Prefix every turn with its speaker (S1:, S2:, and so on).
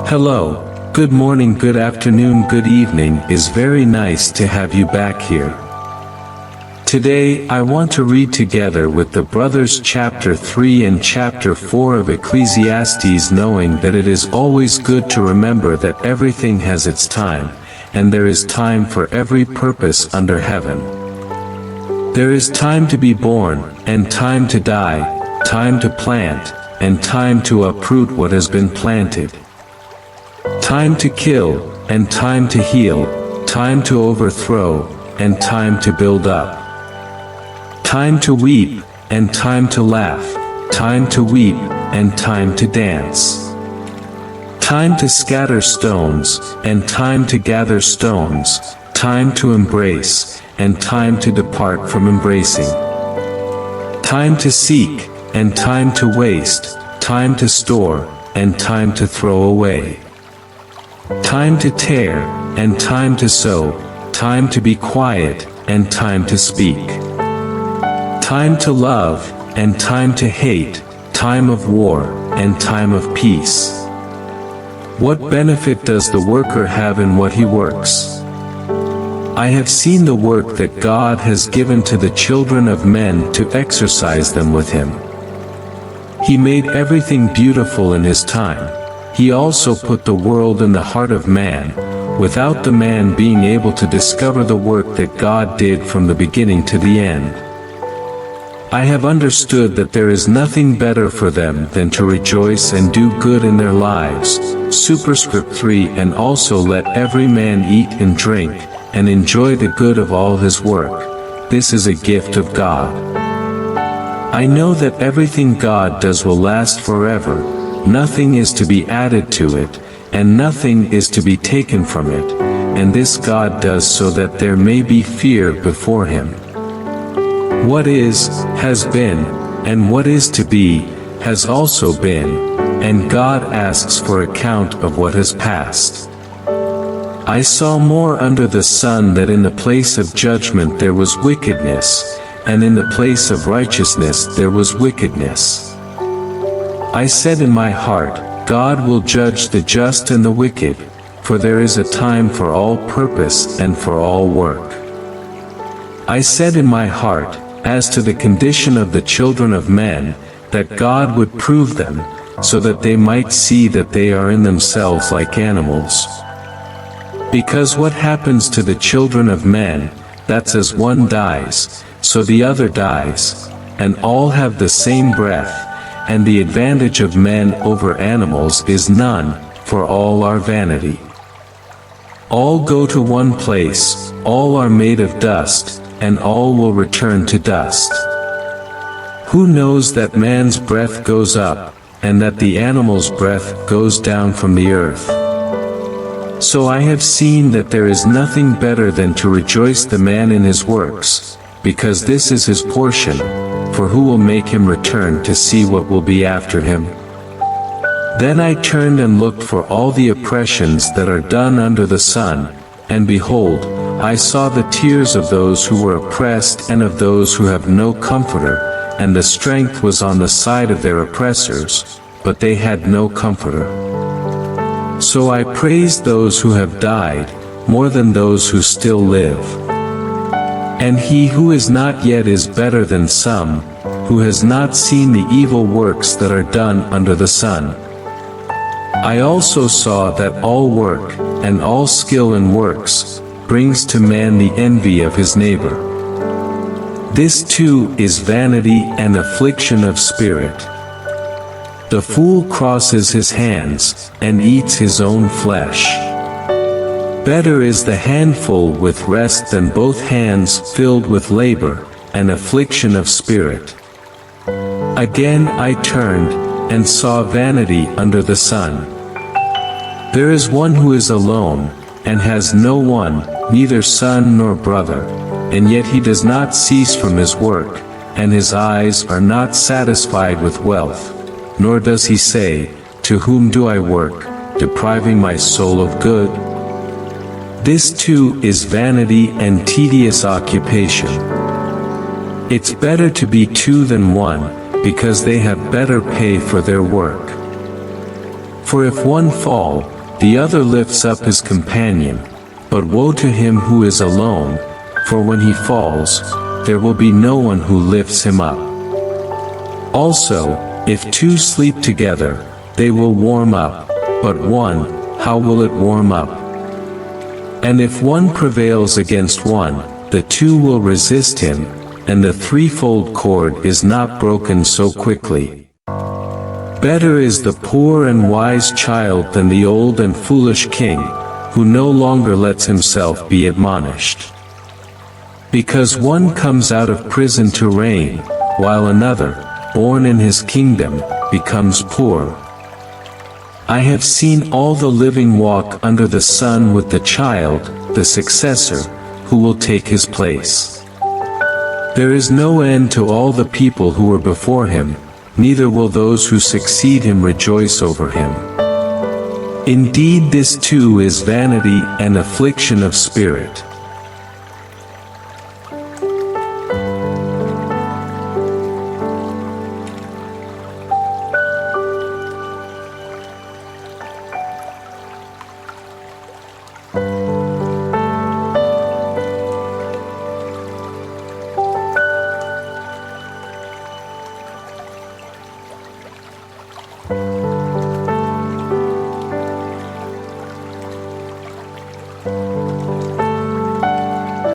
S1: Hello, good morning, good afternoon, good evening. Is very nice to have you back here. Today, I want to read together with the brothers chapter 3 and chapter 4 of Ecclesiastes, knowing that it is always good to remember that everything has its time, and there is time for every purpose under heaven. There is time to be born, and time to die, time to plant, and time to uproot what has been planted. Time to kill, and time to heal, time to overthrow, and time to build up. Time to weep, and time to laugh, time to weep, and time to dance. Time to scatter stones, and time to gather stones, time to embrace, and time to depart from embracing. Time to seek, and time to waste, time to store, and time to throw away. Time to tear, and time to sow, time to be quiet, and time to speak. Time to love, and time to hate, time of war, and time of peace. What benefit does the worker have in what he works? I have seen the work that God has given to the children of men to exercise them with Him. He made everything beautiful in His time. He also put the world in the heart of man, without the man being able to discover the work that God did from the beginning to the end. I have understood that there is nothing better for them than to rejoice and do good in their lives. Superscript 3. And also let every man eat and drink, and enjoy the good of all his work. This is a gift of God. I know that everything God does will last forever. Nothing is to be added to it, and nothing is to be taken from it, and this God does so that there may be fear before Him. What is, has been, and what is to be, has also been, and God asks for account of what has passed. I saw more under the sun, that in the place of judgment there was wickedness, and in the place of righteousness there was wickedness. I said in my heart, God will judge the just and the wicked, for there is a time for all purpose and for all work. I said in my heart, as to the condition of the children of men, that God would prove them, so that they might see that they are in themselves like animals. Because what happens to the children of men, that's as one dies, so the other dies, and all have the same breath, and the advantage of men over animals is none, for all are vanity. All go to one place, all are made of dust, and all will return to dust. Who knows that man's breath goes up, and that the animal's breath goes down from the earth? So I have seen that there is nothing better than to rejoice the man in his works, because this is his portion. For who will make him return to see what will be after him? Then I turned and looked for all the oppressions that are done under the sun, and behold, I saw the tears of those who were oppressed and of those who have no comforter, and the strength was on the side of their oppressors, but they had no comforter. So I praised those who have died, more than those who still live. And he who is not yet is better than some, who has not seen the evil works that are done under the sun. I also saw that all work, and all skill in works, brings to man the envy of his neighbor. This too is vanity and affliction of spirit. The fool crosses his hands, and eats his own flesh. Better is the handful with rest than both hands filled with labor, and affliction of spirit. Again I turned, and saw vanity under the sun. There is one who is alone, and has no one, neither son nor brother, and yet he does not cease from his work, and his eyes are not satisfied with wealth, nor does he say, to whom do I work, depriving my soul of good? This too is vanity and tedious occupation. It's better to be two than one, because they have better pay for their work. For if one fall, the other lifts up his companion, but woe to him who is alone, for when he falls, there will be no one who lifts him up. Also, if two sleep together, they will warm up, but one, how will it warm up? And if one prevails against one, the two will resist him, and the threefold cord is not broken so quickly. Better is the poor and wise child than the old and foolish king, who no longer lets himself be admonished. Because one comes out of prison to reign, while another, born in his kingdom, becomes poor. I have seen all the living walk under the sun with the child, the successor, who will take his place. There is no end to all the people who were before him, neither will those who succeed him rejoice over him. Indeed, this too is vanity and affliction of spirit.